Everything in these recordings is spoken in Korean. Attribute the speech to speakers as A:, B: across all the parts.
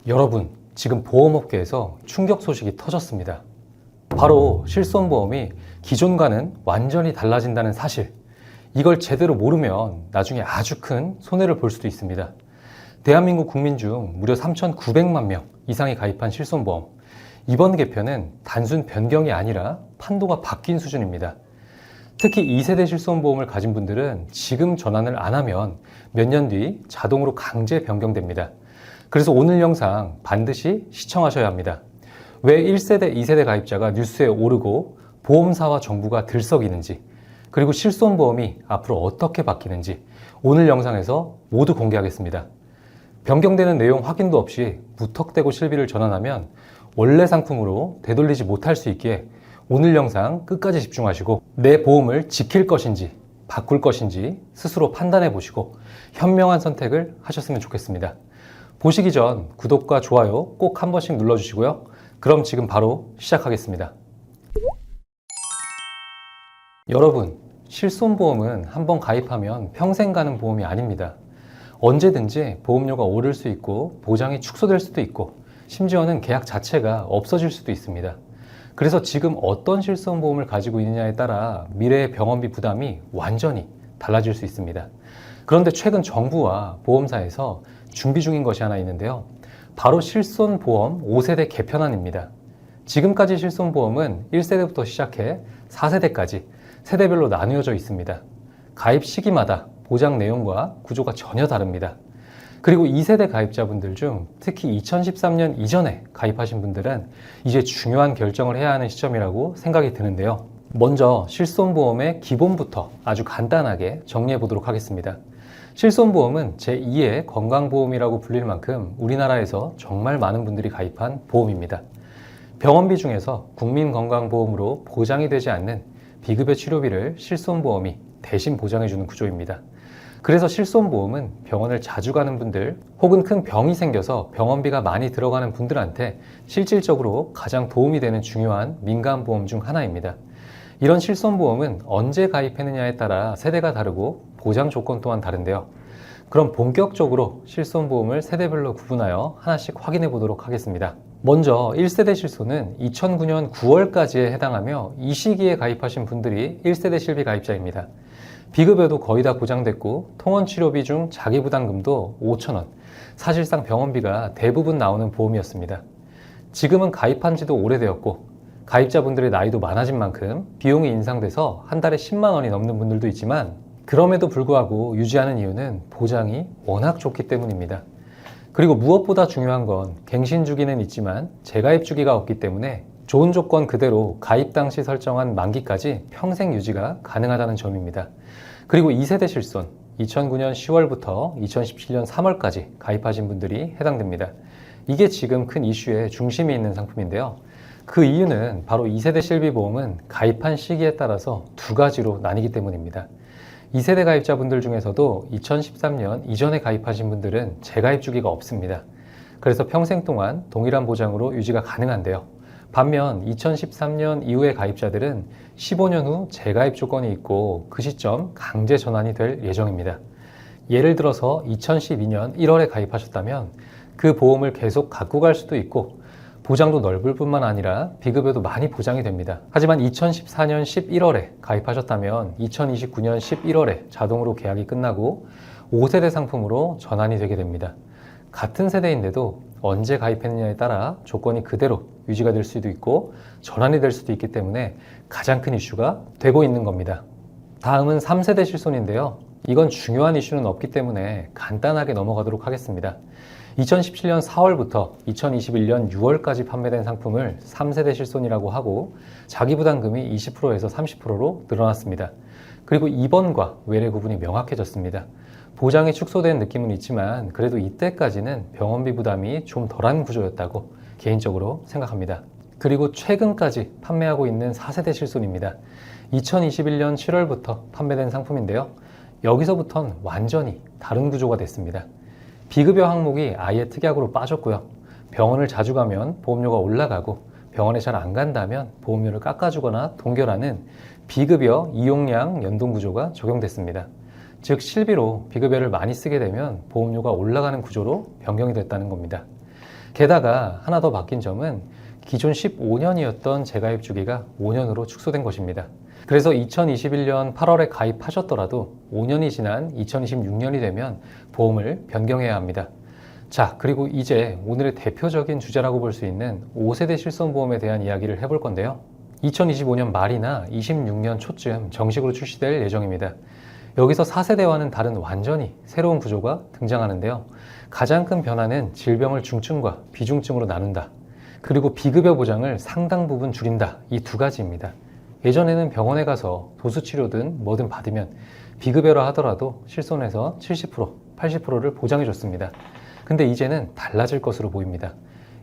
A: 여러분, 지금 보험업계에서 충격 소식이 터졌습니다. 바로 실손보험이 기존과는 완전히 달라진다는 사실. 이걸 제대로 모르면 나중에 아주 큰 손해를 볼 수도 있습니다. 대한민국 국민 중 무려 3,900만 명 이상이 가입한 실손보험. 이번 개편은 단순 변경이 아니라 판도가 바뀐 수준입니다. 특히 2세대 실손보험을 가진 분들은 지금 전환을 안 하면 몇 년 뒤 자동으로 강제 변경됩니다. 그래서 오늘 영상 반드시 시청하셔야 합니다. 왜 1세대, 2세대 가입자가 뉴스에 오르고 보험사와 정부가 들썩이는지, 그리고 실손보험이 앞으로 어떻게 바뀌는지 오늘 영상에서 모두 공개하겠습니다. 변경되는 내용 확인도 없이 무턱대고 실비를 전환하면 원래 상품으로 되돌리지 못할 수 있기에 오늘 영상 끝까지 집중하시고 내 보험을 지킬 것인지 바꿀 것인지 스스로 판단해 보시고 현명한 선택을 하셨으면 좋겠습니다. 보시기 전 구독과 좋아요 꼭 한 번씩 눌러주시고요. 그럼 지금 바로 시작하겠습니다. 여러분, 실손보험은 한번 가입하면 평생 가는 보험이 아닙니다. 언제든지 보험료가 오를 수 있고 보장이 축소될 수도 있고 심지어는 계약 자체가 없어질 수도 있습니다. 그래서 지금 어떤 실손보험을 가지고 있느냐에 따라 미래의 병원비 부담이 완전히 달라질 수 있습니다. 그런데 최근 정부와 보험사에서 준비 중인 것이 하나 있는데요. 바로 실손보험 5세대 개편안입니다. 지금까지 실손보험은 1세대부터 시작해 4세대까지 세대별로 나누어져 있습니다. 가입 시기마다 보장 내용과 구조가 전혀 다릅니다. 그리고 2세대 가입자분들 중 특히 2013년 이전에 가입하신 분들은 이제 중요한 결정을 해야 하는 시점이라고 생각이 드는데요. 먼저 실손보험의 기본부터 아주 간단하게 정리해 보도록 하겠습니다. 실손보험은 제2의 건강보험이라고 불릴 만큼 우리나라에서 정말 많은 분들이 가입한 보험입니다. 병원비 중에서 국민건강보험으로 보장이 되지 않는 비급여 치료비를 실손보험이 대신 보장해주는 구조입니다. 그래서 실손보험은 병원을 자주 가는 분들 혹은 큰 병이 생겨서 병원비가 많이 들어가는 분들한테 실질적으로 가장 도움이 되는 중요한 민간보험 중 하나입니다. 이런 실손보험은 언제 가입했느냐에 따라 세대가 다르고 보장 조건 또한 다른데요. 그럼 본격적으로 실손보험을 세대별로 구분하여 하나씩 확인해 보도록 하겠습니다. 먼저 1세대 실손은 2009년 9월까지에 해당하며 이 시기에 가입하신 분들이 1세대 실비 가입자입니다. 비급여도 거의 다 보장됐고 통원치료비 중 자기부담금도 5,000원, 사실상 병원비가 대부분 나오는 보험이었습니다. 지금은 가입한 지도 오래되었고 가입자분들의 나이도 많아진 만큼 비용이 인상돼서 한 달에 10만 원이 넘는 분들도 있지만 그럼에도 불구하고 유지하는 이유는 보장이 워낙 좋기 때문입니다. 그리고 무엇보다 중요한 건 갱신 주기는 있지만 재가입 주기가 없기 때문에 좋은 조건 그대로 가입 당시 설정한 만기까지 평생 유지가 가능하다는 점입니다. 그리고 2세대 실손, 2009년 10월부터 2017년 3월까지 가입하신 분들이 해당됩니다. 이게 지금 큰 이슈의 중심에 있는 상품인데요. 그 이유는 바로 2세대 실비보험은 가입한 시기에 따라서 두 가지로 나뉘기 때문입니다. 2세대 가입자분들 중에서도 2013년 이전에 가입하신 분들은 재가입 주기가 없습니다. 그래서 평생 동안 동일한 보장으로 유지가 가능한데요. 반면 2013년 이후의 가입자들은 15년 후 재가입 조건이 있고 그 시점 강제 전환이 될 예정입니다. 예를 들어서 2012년 1월에 가입하셨다면 그 보험을 계속 갖고 갈 수도 있고 보장도 넓을 뿐만 아니라 비급여도 많이 보장이 됩니다. 하지만 2014년 11월에 가입하셨다면 2029년 11월에 자동으로 계약이 끝나고 5세대 상품으로 전환이 되게 됩니다. 같은 세대인데도 언제 가입했느냐에 따라 조건이 그대로 유지가 될 수도 있고 전환이 될 수도 있기 때문에 가장 큰 이슈가 되고 있는 겁니다. 다음은 3세대 실손인데요. 이건 중요한 이슈는 없기 때문에 간단하게 넘어가도록 하겠습니다. 2017년 4월부터 2021년 6월까지 판매된 상품을 3세대 실손이라고 하고 자기부담금이 20%에서 30%로 늘어났습니다. 그리고 입원과 외래 구분이 명확해졌습니다. 보장이 축소된 느낌은 있지만 그래도 이때까지는 병원비 부담이 좀 덜한 구조였다고 개인적으로 생각합니다. 그리고 최근까지 판매하고 있는 4세대 실손입니다. 2021년 7월부터 판매된 상품인데요. 여기서부터는 완전히 다른 구조가 됐습니다. 비급여 항목이 아예 특약으로 빠졌고요. 병원을 자주 가면 보험료가 올라가고 병원에 잘 안 간다면 보험료를 깎아주거나 동결하는 비급여 이용량 연동 구조가 적용됐습니다. 즉 실비로 비급여를 많이 쓰게 되면 보험료가 올라가는 구조로 변경이 됐다는 겁니다. 게다가 하나 더 바뀐 점은 기존 15년이었던 재가입 주기가 5년으로 축소된 것입니다. 그래서 2021년 8월에 가입하셨더라도 5년이 지난 2026년이 되면 보험을 변경해야 합니다. 자, 그리고 이제 오늘의 대표적인 주제라고 볼 수 있는 5세대 실손보험에 대한 이야기를 해볼 건데요. 2025년 말이나 26년 초쯤 정식으로 출시될 예정입니다. 여기서 4세대와는 다른 완전히 새로운 구조가 등장하는데요. 가장 큰 변화는 질병을 중증과 비중증으로 나눈다. 그리고 비급여 보장을 상당 부분 줄인다. 이 두 가지입니다. 예전에는 병원에 가서 도수치료든 뭐든 받으면 비급여라 하더라도 실손에서 70%, 80%를 보장해줬습니다. 근데 이제는 달라질 것으로 보입니다.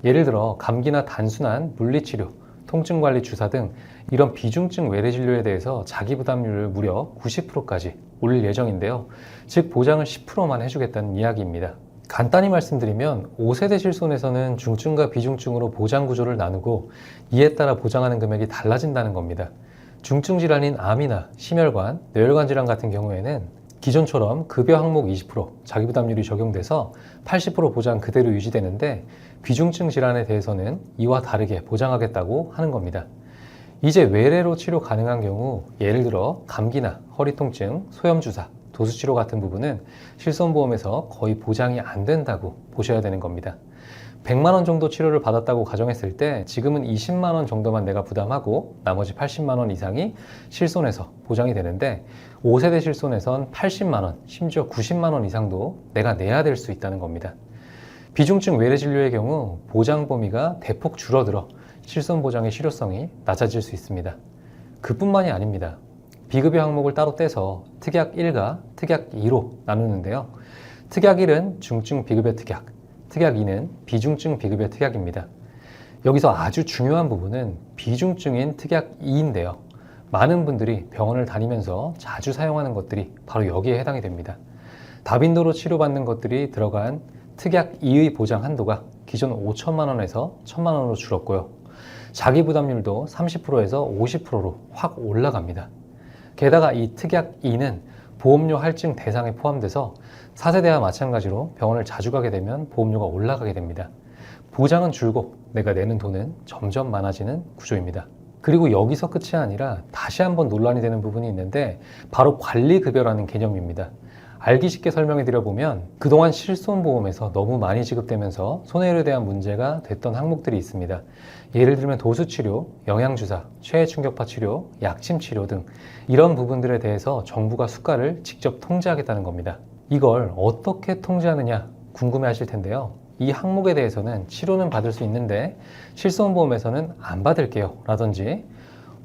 A: 예를 들어 감기나 단순한 물리치료, 통증관리 주사 등 이런 비중증 외래진료에 대해서 자기부담률을 무려 90%까지 올릴 예정인데요. 즉 보장을 10%만 해주겠다는 이야기입니다. 간단히 말씀드리면 5세대 실손에서는 중증과 비중증으로 보장 구조를 나누고 이에 따라 보장하는 금액이 달라진다는 겁니다. 중증 질환인 암이나 심혈관, 뇌혈관 질환 같은 경우에는 기존처럼 급여 항목 20% 자기부담률이 적용돼서 80% 보장 그대로 유지되는데 비중증 질환에 대해서는 이와 다르게 보장하겠다고 하는 겁니다. 이제 외래로 치료 가능한 경우 예를 들어 감기나 허리 통증, 소염 주사, 도수치료 같은 부분은 실손보험에서 거의 보장이 안 된다고 보셔야 되는 겁니다. 100만 원 정도 치료를 받았다고 가정했을 때 지금은 20만 원 정도만 내가 부담하고 나머지 80만 원 이상이 실손에서 보장이 되는데 5세대 실손에선 80만 원, 심지어 90만 원 이상도 내가 내야 될 수 있다는 겁니다. 비중증 외래 진료의 경우 보장 범위가 대폭 줄어들어 실손 보장의 실효성이 낮아질 수 있습니다. 그뿐만이 아닙니다. 비급여 항목을 따로 떼서 특약 1과 특약 2로 나누는데요. 특약 1은 중증 비급여 특약, 특약 2는 비중증 비급여 특약입니다. 여기서 아주 중요한 부분은 비중증인 특약 2인데요. 많은 분들이 병원을 다니면서 자주 사용하는 것들이 바로 여기에 해당이 됩니다. 다빈도로 치료받는 것들이 들어간 특약 2의 보장 한도가 기존 5천만 원에서 1천만 원으로 줄었고요. 자기부담률도 30%에서 50%로 확 올라갑니다. 게다가 이 특약 2는 보험료 할증 대상에 포함돼서 4세대와 마찬가지로 병원을 자주 가게 되면 보험료가 올라가게 됩니다. 보장은 줄고 내가 내는 돈은 점점 많아지는 구조입니다. 그리고 여기서 끝이 아니라 다시 한번 논란이 되는 부분이 있는데 바로 관리급여라는 개념입니다. 알기 쉽게 설명해 드려보면 그동안 실손보험에서 너무 많이 지급되면서 손해율에 대한 문제가 됐던 항목들이 있습니다. 예를 들면 도수치료, 영양주사, 폐해충격파 치료, 약침치료 등 이런 부분들에 대해서 정부가 수가를 직접 통제하겠다는 겁니다. 이걸 어떻게 통제하느냐 궁금해 하실 텐데요. 이 항목에 대해서는 치료는 받을 수 있는데 실손보험에서는 안 받을게요 라든지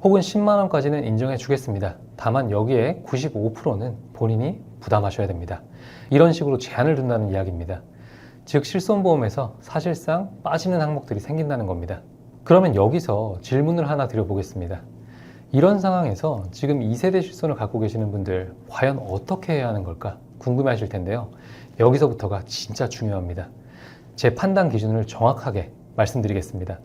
A: 혹은 10만 원까지는 인정해 주겠습니다. 다만 여기에 95%는 본인이 부담하셔야 됩니다. 이런 식으로 제한을 둔다는 이야기입니다. 즉 실손보험에서 사실상 빠지는 항목들이 생긴다는 겁니다. 그러면 여기서 질문을 하나 드려보겠습니다. 이런 상황에서 지금 2세대 실손을 갖고 계시는 분들 과연 어떻게 해야 하는 걸까 궁금해 하실 텐데요. 여기서부터가 진짜 중요합니다. 제 판단 기준을 정확하게 말씀드리겠습니다.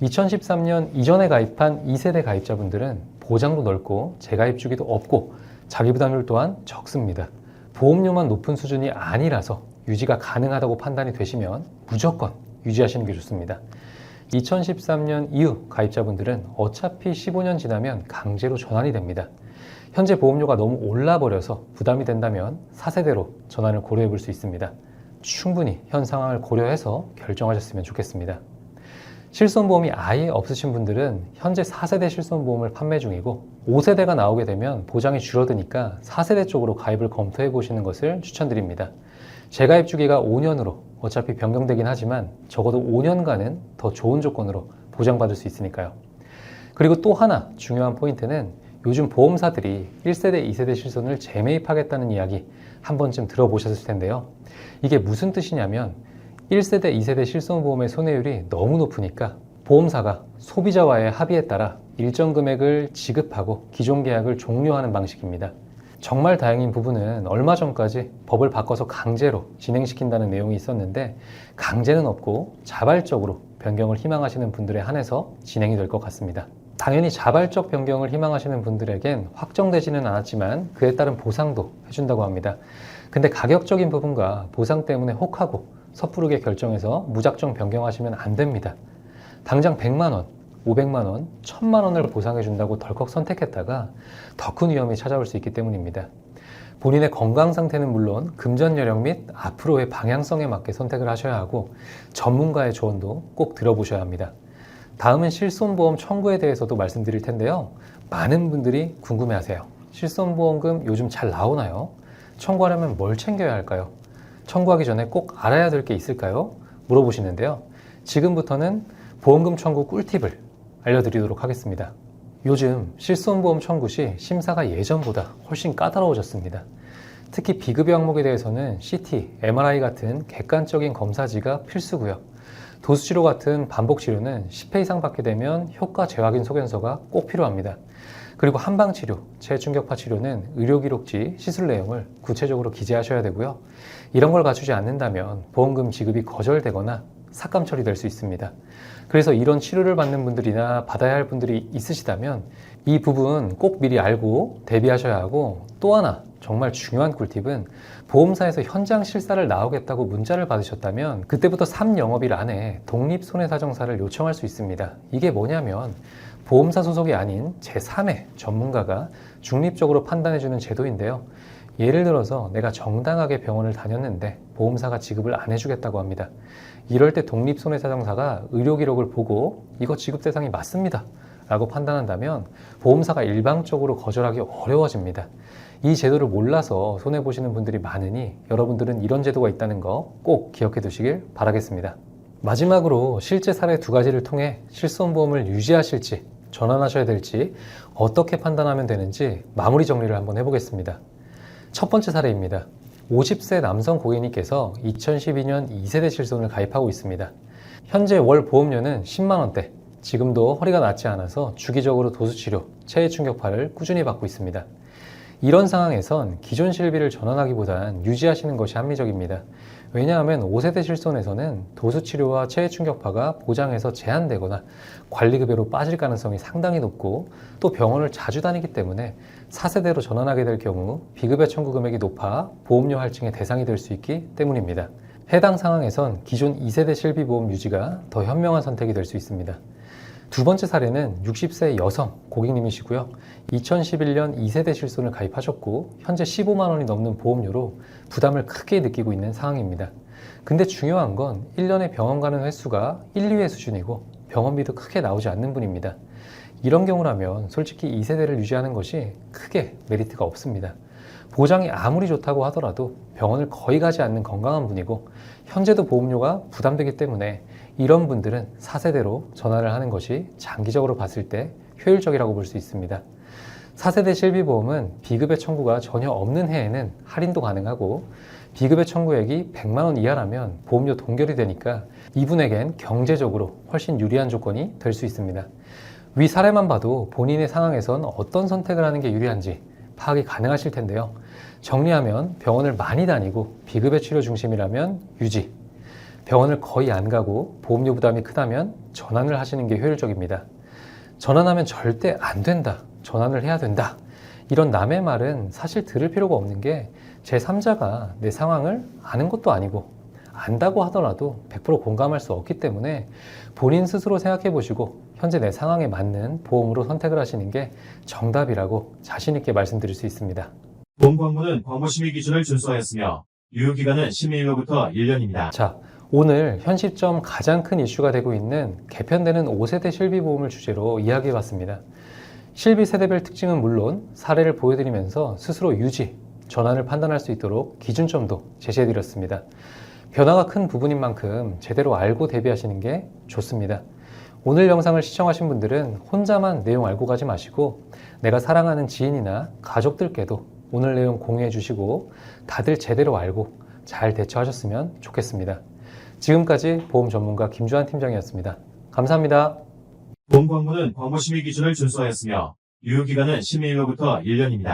A: 2013년 이전에 가입한 2세대 가입자분들은 보장도 넓고 재가입 주기도 없고 자기부담률 또한 적습니다. 보험료만 높은 수준이 아니라서 유지가 가능하다고 판단이 되시면 무조건 유지하시는 게 좋습니다. 2013년 이후 가입자분들은 어차피 15년 지나면 강제로 전환이 됩니다. 현재 보험료가 너무 올라버려서 부담이 된다면 4세대로 전환을 고려해 볼 수 있습니다. 충분히 현 상황을 고려해서 결정하셨으면 좋겠습니다. 실손보험이 아예 없으신 분들은 현재 4세대 실손보험을 판매 중이고 5세대가 나오게 되면 보장이 줄어드니까 4세대 쪽으로 가입을 검토해 보시는 것을 추천드립니다. 재가입 주기가 5년으로 어차피 변경되긴 하지만 적어도 5년간은 더 좋은 조건으로 보장받을 수 있으니까요. 그리고 또 하나 중요한 포인트는 요즘 보험사들이 1세대, 2세대 실손을 재매입하겠다는 이야기 한 번쯤 들어보셨을 텐데요. 이게 무슨 뜻이냐면 1세대, 2세대 실손보험의 손해율이 너무 높으니까 보험사가 소비자와의 합의에 따라 일정 금액을 지급하고 기존 계약을 종료하는 방식입니다. 정말 다행인 부분은 얼마 전까지 법을 바꿔서 강제로 진행시킨다는 내용이 있었는데 강제는 없고 자발적으로 변경을 희망하시는 분들에 한해서 진행이 될 것 같습니다. 당연히 자발적 변경을 희망하시는 분들에겐 확정되지는 않았지만 그에 따른 보상도 해준다고 합니다. 근데 가격적인 부분과 보상 때문에 혹하고 섣부르게 결정해서 무작정 변경하시면 안 됩니다. 당장 100만 원, 500만 원, 1000만 원을 보상해 준다고 덜컥 선택했다가 더 큰 위험이 찾아올 수 있기 때문입니다. 본인의 건강 상태는 물론 금전 여력 및 앞으로의 방향성에 맞게 선택을 하셔야 하고 전문가의 조언도 꼭 들어보셔야 합니다. 다음은 실손보험 청구에 대해서도 말씀드릴 텐데요. 많은 분들이 궁금해하세요. 실손보험금 요즘 잘 나오나요? 청구하려면 뭘 챙겨야 할까요? 청구하기 전에 꼭 알아야 될 게 있을까요? 물어보시는데요. 지금부터는 보험금 청구 꿀팁을 알려드리도록 하겠습니다. 요즘 실손보험 청구 시 심사가 예전보다 훨씬 까다로워졌습니다. 특히 비급여 항목에 대해서는 CT, MRI 같은 객관적인 검사지가 필수고요. 도수치료 같은 반복치료는 10회 이상 받게 되면 효과 재확인 소견서가 꼭 필요합니다. 그리고 한방치료, 재충격파 치료는 의료기록지, 시술 내용을 구체적으로 기재하셔야 되고요. 이런 걸 갖추지 않는다면 보험금 지급이 거절되거나 삭감 처리될 수 있습니다. 그래서 이런 치료를 받는 분들이나 받아야 할 분들이 있으시다면 이 부분 꼭 미리 알고 대비하셔야 하고, 또 하나 정말 중요한 꿀팁은 보험사에서 현장 실사를 나오겠다고 문자를 받으셨다면 그때부터 3영업일 안에 독립손해사정사를 요청할 수 있습니다. 이게 뭐냐면 보험사 소속이 아닌 제3의 전문가가 중립적으로 판단해주는 제도인데요. 예를 들어서 내가 정당하게 병원을 다녔는데 보험사가 지급을 안 해주겠다고 합니다. 이럴 때 독립손해사정사가 의료기록을 보고 이거 지급 대상이 맞습니다 라고 판단한다면 보험사가 일방적으로 거절하기 어려워집니다. 이 제도를 몰라서 손해보시는 분들이 많으니 여러분들은 이런 제도가 있다는 거 꼭 기억해 두시길 바라겠습니다. 마지막으로 실제 사례 2가지를 통해 실손보험을 유지하실지 전환하셔야 될지 어떻게 판단하면 되는지 마무리 정리를 한번 해보겠습니다. 첫 번째 사례입니다. 50세 남성 고객님께서 2012년 2세대 실손을 가입하고 있습니다. 현재 월 보험료는 10만 원대, 지금도 허리가 낫지 않아서 주기적으로 도수치료, 체해충격파를 꾸준히 받고 있습니다. 이런 상황에선 기존 실비를 전환하기보단 유지하시는 것이 합리적입니다. 왜냐하면 5세대 실손에서는 도수치료와 체해충격파가 보장에서 제한되거나 관리급여로 빠질 가능성이 상당히 높고 또 병원을 자주 다니기 때문에 4세대로 전환하게 될 경우 비급여 청구 금액이 높아 보험료 할증의 대상이 될 수 있기 때문입니다. 해당 상황에선 기존 2세대 실비보험 유지가 더 현명한 선택이 될 수 있습니다. 두 번째 사례는 60세 여성 고객님이시고요. 2011년 2세대 실손을 가입하셨고 현재 15만 원이 넘는 보험료로 부담을 크게 느끼고 있는 상황입니다. 근데 중요한 건 1년에 병원 가는 횟수가 1, 2회 수준이고 병원비도 크게 나오지 않는 분입니다. 이런 경우라면 솔직히 2세대를 유지하는 것이 크게 메리트가 없습니다. 보장이 아무리 좋다고 하더라도 병원을 거의 가지 않는 건강한 분이고 현재도 보험료가 부담되기 때문에 이런 분들은 4세대로 전환을 하는 것이 장기적으로 봤을 때 효율적이라고 볼 수 있습니다. 4세대 실비보험은 비급여 청구가 전혀 없는 해에는 할인도 가능하고 비급여 청구액이 100만 원 이하라면 보험료 동결이 되니까 이분에겐 경제적으로 훨씬 유리한 조건이 될 수 있습니다. 위 사례만 봐도 본인의 상황에선 어떤 선택을 하는 게 유리한지 파악이 가능하실 텐데요. 정리하면 병원을 많이 다니고 비급여 치료 중심이라면 유지, 병원을 거의 안 가고 보험료 부담이 크다면 전환을 하시는 게 효율적입니다. 전환하면 절대 안 된다, 전환을 해야 된다, 이런 남의 말은 사실 들을 필요가 없는 게 제3자가 내 상황을 아는 것도 아니고 안다고 하더라도 100% 공감할 수 없기 때문에 본인 스스로 생각해 보시고 현재 내 상황에 맞는 보험으로 선택을 하시는 게 정답이라고 자신 있게 말씀드릴 수 있습니다.
B: 본 광고는 광고심의 기준을 준수하였으며 유효기간은 심의일로부터 1년입니다.
A: 자, 오늘 현 시점 가장 큰 이슈가 되고 있는 개편되는 5세대 실비보험을 주제로 이야기해봤습니다. 실비 세대별 특징은 물론 사례를 보여드리면서 스스로 유지, 전환을 판단할 수 있도록 기준점도 제시해드렸습니다. 변화가 큰 부분인 만큼 제대로 알고 대비하시는 게 좋습니다. 오늘 영상을 시청하신 분들은 혼자만 내용 알고 가지 마시고 내가 사랑하는 지인이나 가족들께도 오늘 내용 공유해 주시고 다들 제대로 알고 잘 대처하셨으면 좋겠습니다. 지금까지 보험 전문가 김주한 팀장이었습니다. 감사합니다.
B: 본 광고는 광고심의 기준을 준수하였으며 유효기간은 심의일로부터 1년입니다.